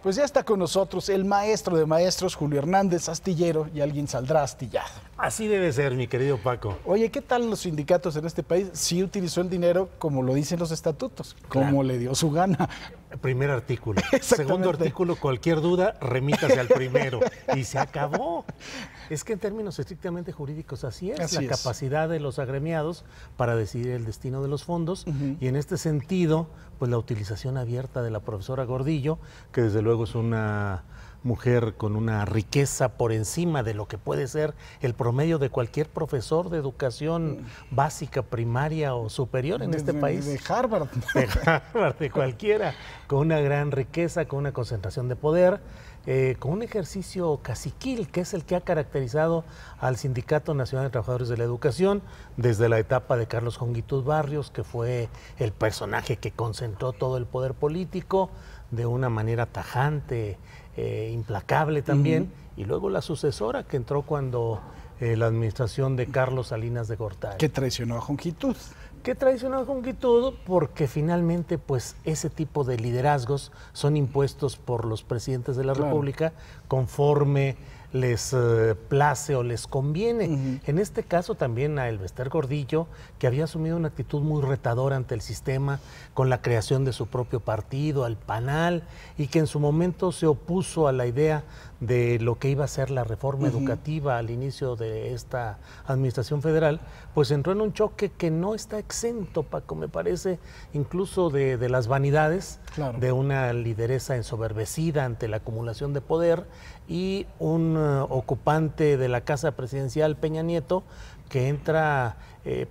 Pues ya está con nosotros el maestro de maestros, Julio Hernández, astillero, y alguien saldrá astillado. Así debe ser, mi querido Paco. Oye, ¿qué tal los sindicatos en este país? Sí utilizó el dinero como lo dicen los estatutos, como Claro. le dio su gana. Primer artículo. Exactamente. Segundo artículo, cualquier duda, remítase al primero. Y se acabó. Es que en términos estrictamente jurídicos así es. Así la es. capacidad de los agremiados para decidir el destino de los fondos. Y en este sentido, pues la utilización abierta de la profesora Gordillo, que desde luego es una mujer con una riqueza por encima de lo que puede ser el promedio de cualquier profesor de educación básica, primaria o superior en este país. De Harvard. De Harvard, de cualquiera, con una gran riqueza, con una concentración de poder, con un ejercicio caciquil, que es el que ha caracterizado al Sindicato Nacional de Trabajadores de la Educación desde la etapa de Carlos Jongitud Barrios, que fue el personaje que concentró todo el poder político de una manera tajante, implacable también, y luego la sucesora que entró cuando la administración de Carlos Salinas de Gortari. Que traicionó a Jongitud. Que traicionó a Jongitud porque finalmente pues ese tipo de liderazgos son impuestos por los presidentes de la República conforme les place o les conviene. En este caso también a Elbester Gordillo, que había asumido una actitud muy retadora ante el sistema con la creación de su propio partido, al PANAL, y que en su momento se opuso a la idea de lo que iba a ser la reforma educativa al inicio de esta administración federal, pues entró en un choque que no está exento, Paco, me parece, incluso de las vanidades, de una lideresa ensoberbecida ante la acumulación de poder y un ocupante de la casa presidencial, Peña Nieto, que entra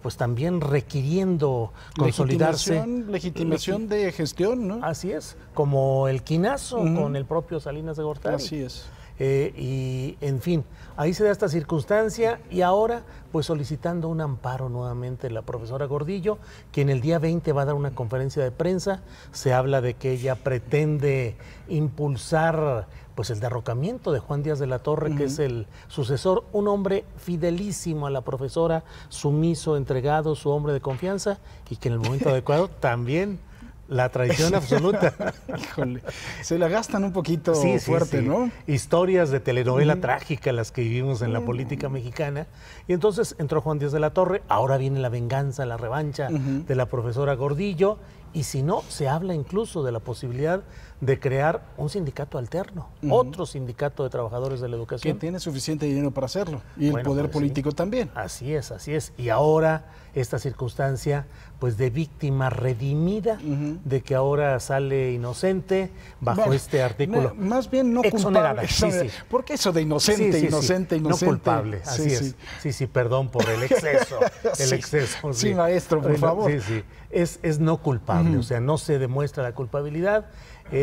pues también requiriendo consolidarse. Legitimación de gestión, ¿no? Así es, como el quinazo con el propio Salinas de Gortari. Así es. Y en fin, ahí se da esta circunstancia y ahora pues solicitando un amparo nuevamente la profesora Gordillo, quien el día 20 va a dar una conferencia de prensa. Se habla de que ella pretende impulsar pues el derrocamiento de Juan Díaz de la Torre, que es el sucesor, un hombre fidelísimo a la profesora, sumiso, entregado, su hombre de confianza, y que en el momento adecuado también la traición absoluta. Híjole, se la gastan un poquito fuerte, sí. ¿no? Historias de telenovela trágica las que vivimos en la política mexicana. Y entonces entró Juan Díaz de la Torre, ahora viene la venganza, la revancha de la profesora Gordillo, y si no, se habla incluso de la posibilidad de crear un sindicato alterno, otro sindicato de trabajadores de la educación. Que tiene suficiente dinero para hacerlo, y el poder político también. Así es, así es. Y ahora esta circunstancia pues de víctima redimida, de que ahora sale inocente bajo este artículo. Más bien no exonerada, culpable. ¿Por qué eso de inocente, inocente? No culpable, así es. Sí, perdón por el exceso. El exceso. Sí, maestro, por favor. Sí. Es no culpable, o sea, no se demuestra la culpabilidad.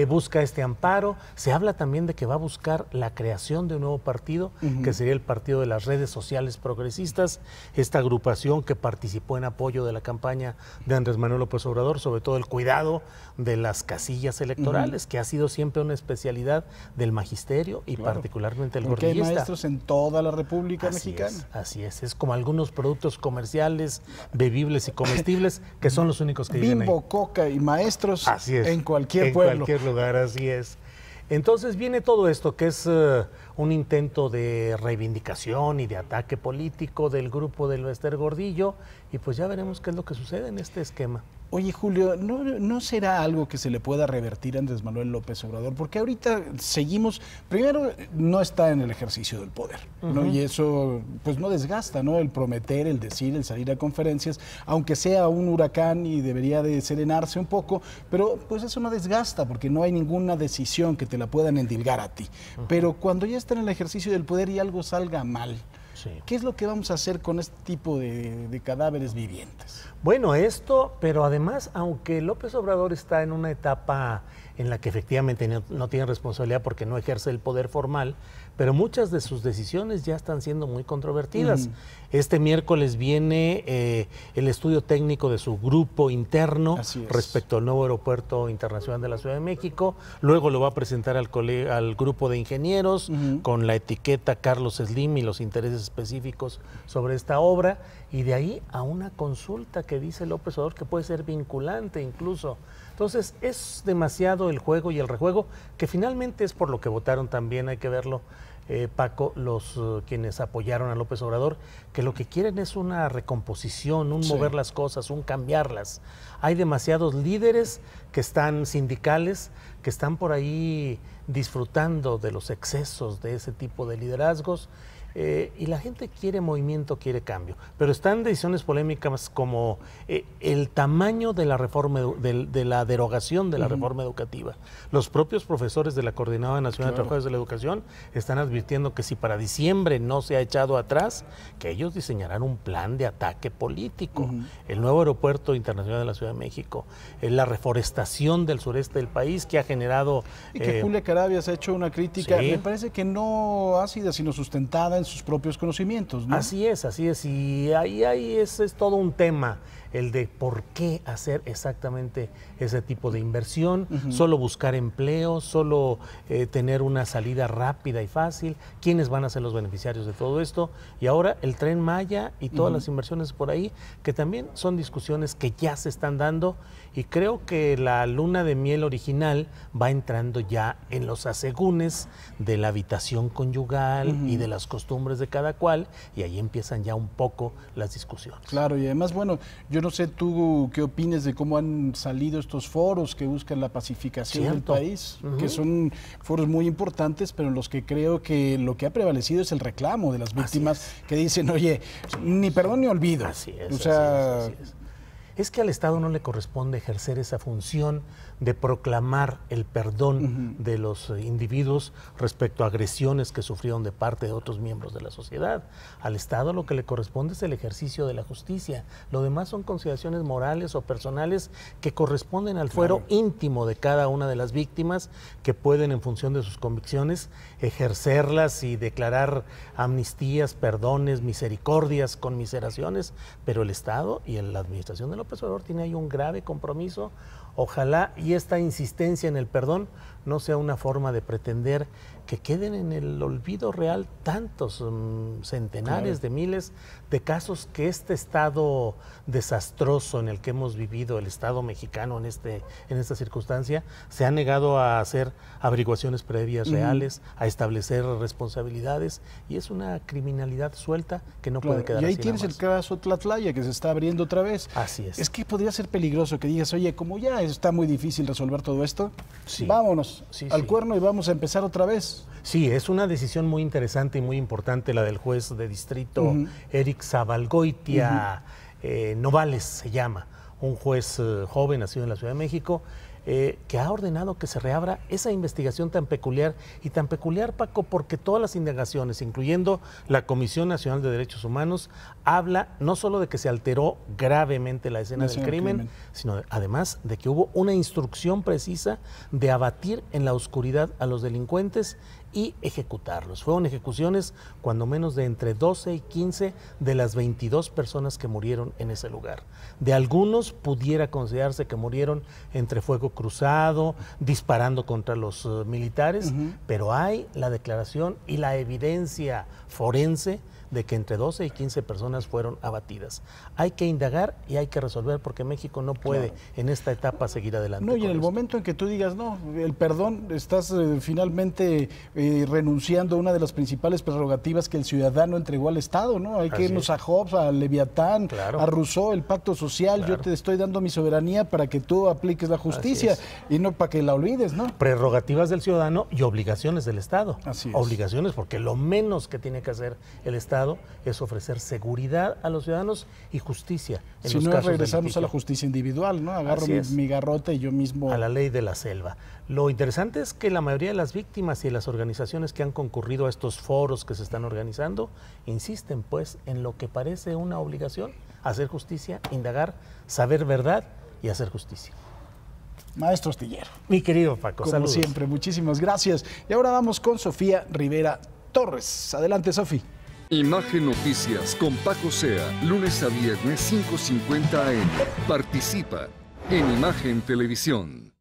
Busca este amparo. Se habla también de que va a buscar la creación de un nuevo partido, que sería el Partido de las Redes Sociales Progresistas, esta agrupación que participó en apoyo de la campaña de Andrés Manuel López Obrador, sobre todo el cuidado de las casillas electorales, que ha sido siempre una especialidad del magisterio y particularmente el Porque gordillista. hay maestros en toda la República Mexicana. Así es como algunos productos comerciales, bebibles y comestibles, que son los únicos que viven ahí. Bimbo, Coca y maestros en cualquier pueblo. En cualquier lugar, así es. Entonces viene todo esto, que es un intento de reivindicación y de ataque político del grupo del Elbester Gordillo, y pues ya veremos qué es lo que sucede en este esquema. Oye, Julio, ¿no será algo que se le pueda revertir a Andrés Manuel López Obrador? Porque ahorita seguimos, primero, no está en el ejercicio del poder, ¿no? Y eso, pues no desgasta, ¿no? El prometer, el decir, el salir a conferencias, aunque sea un huracán y debería de serenarse un poco, pero pues eso no desgasta, porque no hay ninguna decisión que te la puedan endilgar a ti. Pero cuando ya está en el ejercicio del poder y algo salga mal, ¿qué es lo que vamos a hacer con este tipo de cadáveres vivientes? Bueno, esto, pero además, aunque López Obrador está en una etapa en la que efectivamente no tiene responsabilidad porque no ejerce el poder formal, pero muchas de sus decisiones ya están siendo muy controvertidas. Este miércoles viene el estudio técnico de su grupo interno respecto al nuevo aeropuerto internacional de la Ciudad de México. Luego lo va a presentar al grupo de ingenieros con la etiqueta Carlos Slim y los intereses específicos sobre esta obra. Y de ahí a una consulta que dice López Obrador que puede ser vinculante incluso Entonces es demasiado el juego y el rejuego, que finalmente es por lo que votaron también, hay que verlo, Paco, los quienes apoyaron a López Obrador, que lo que quieren es una recomposición, un mover las cosas, un cambiarlas. Hay demasiados líderes que están sindicales, que están por ahí disfrutando de los excesos de ese tipo de liderazgos, y la gente quiere movimiento, quiere cambio. Pero están decisiones polémicas como el tamaño de la reforma, de la derogación de la reforma educativa. Los propios profesores de la Coordinadora Nacional de Trabajadores de la Educación están advirtiendo que si para diciembre no se ha echado atrás, que ellos diseñarán un plan de ataque político. El nuevo aeropuerto internacional de la Ciudad de México, la reforestación del sureste del país que ha generado... Y que Julia Carabias ha hecho una crítica, me parece que no ácida, sino sustentada en sus propios conocimientos, ¿no? Así es, y ahí es todo un tema, el de por qué hacer exactamente ese tipo de inversión, solo buscar empleo, solo tener una salida rápida y fácil, quiénes van a ser los beneficiarios de todo esto, y ahora el Tren Maya y todas las inversiones por ahí, que también son discusiones que ya se están dando, y creo que la luna de miel original va entrando ya en los asegúnes de la habitación conyugal y de las costumbres de cada cual, y ahí empiezan ya un poco las discusiones. Claro, y además, bueno, yo no sé tú qué opines de cómo han salido estos foros que buscan la pacificación del país, que son foros muy importantes, pero en los que creo que lo que ha prevalecido es el reclamo de las víctimas que dicen, oye, ni perdón ni olvido. Así es. Es que al Estado no le corresponde ejercer esa función de proclamar el perdón de los individuos respecto a agresiones que sufrieron de parte de otros miembros de la sociedad. Al Estado lo que le corresponde es el ejercicio de la justicia. Lo demás son consideraciones morales o personales que corresponden al fuero íntimo de cada una de las víctimas, que pueden, en función de sus convicciones, ejercerlas y declarar amnistías, perdones, misericordias, conmiseraciones, pero el Estado y la administración de López Obrador tiene ahí un grave compromiso. Ojalá y esta insistencia en el perdón no sea una forma de pretender que queden en el olvido real tantos centenares de miles de casos que este estado desastroso en el que hemos vivido, el Estado mexicano en esta circunstancia, se ha negado a hacer averiguaciones previas reales, a establecer responsabilidades, y es una criminalidad suelta que no puede quedar así. Y ahí tienes el caso Tlatlaya, que se está abriendo otra vez. Así es. Es que podría ser peligroso que digas, oye, como ya está muy difícil resolver todo esto, vámonos al cuerno y vamos a empezar otra vez. Sí, es una decisión muy interesante y muy importante la del juez de distrito Eric Zabalgoitia Novales, se llama, un juez joven nacido en la Ciudad de México, que ha ordenado que se reabra esa investigación tan peculiar, Paco, porque todas las indagaciones, incluyendo la Comisión Nacional de Derechos Humanos, habla no solo de que se alteró gravemente la escena del crimen, sino además de que hubo una instrucción precisa de abatir en la oscuridad a los delincuentes y ejecutarlos. Fueron ejecuciones cuando menos de entre 12 y 15 de las 22 personas que murieron en ese lugar. De algunos pudiera considerarse que murieron entre fuego cruzado, disparando contra los militares, pero hay la declaración y la evidencia forense de que entre 12 y 15 personas fueron abatidas. Hay que indagar y hay que resolver, porque México no puede en esta etapa seguir adelante. No, y en el momento en que tú digas, no, el perdón, estás finalmente renunciando a una de las principales prerrogativas que el ciudadano entregó al Estado, ¿no? Hay que irnos a Hobbes, a Leviatán, a Rousseau, el pacto social, yo te estoy dando mi soberanía para que tú apliques la justicia y no para que la olvides, ¿no? Prerrogativas del ciudadano y obligaciones del Estado. Así es. Obligaciones, porque lo menos que tiene que hacer el Estado es ofrecer seguridad a los ciudadanos y justicia. Si no, regresamos a la justicia individual, ¿no? Agarro mi garrote y yo mismo... A la ley de la selva. Lo interesante es que la mayoría de las víctimas y las organizaciones que han concurrido a estos foros que se están organizando insisten, pues, en lo que parece una obligación: hacer justicia, indagar, saber verdad y hacer justicia. Maestro Astillero. Mi querido Paco, como saludos. siempre, muchísimas gracias. Y ahora vamos con Sofía Rivera Torres. Adelante, Sofi. Imagen Noticias con Paco Sea, lunes a viernes 5:50 AM. Participa en Imagen Televisión.